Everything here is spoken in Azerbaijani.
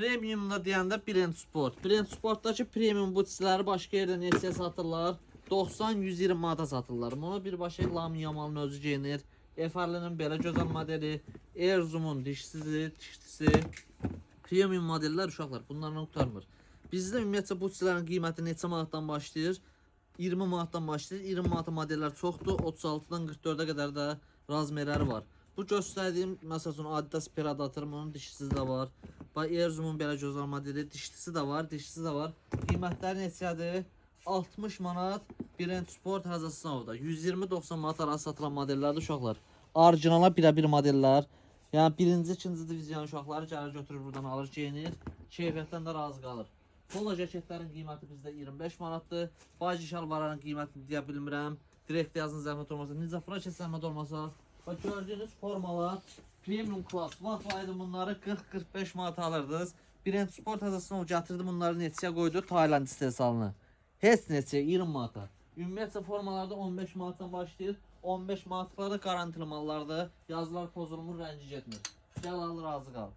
Premiumda deyəndə Brand Sport. Brand Sportdakı premium butisləri başqa yerdə neçəyə satırlar? 90-120 manata satırlar. Bunu birbaşa Lam Yamal'ın özü geyinir. Efarlının belə gözəl modeli, Erzum'un dişlisi, premium modeller uşaqlar. Bunlarla qurtarmır. Bizdə ümumiyyətlə butilərin qiyməti neçə manatdan başlayır? 20 manatdan başlayır. 20 manata modeller çoxdur. 36-dan 44-ə qədər də razmerləri var. Bu göstərdiyim məsələn Adidas Predator'un onun dişlisi də var. Erzum'un belə gözəl modeli, dişlisi də var, Qiymətləri neçədir? 60 manat Brand Sport Hazasnovda. 120-90 manat arası satılan modellərdir uşaqlar. Orijinala birə-bir modellər. Yəni birinci, ikinci diviziyon uşaqları gəlir götürür buradan alır, geyinir. Keyfiyyətdən də razı qalır. Polo jaketlərin qiyməti bizdə 25 manatdır. Baji şalvarların qiymətini deyə bilmirəm. Direkt yazın zəhmət olmasa. Necə fraket zəhmət olmasa. Bak gördüğünüz formalar premium class. Vaxtlaydı bunları 40-45 manat alırdınız. Brand Sport Hazasnovda gətirdi bunları neçəyə qoydu? Tayland istehsalını. Heç neçəyə 20 manata. Ümumiyyətlə formalarda 15 manatdan başlayır. 15 manatlarda garantili mallardır. Yazılar pozulmur, rəngi getmir. Gəl al, razı qal.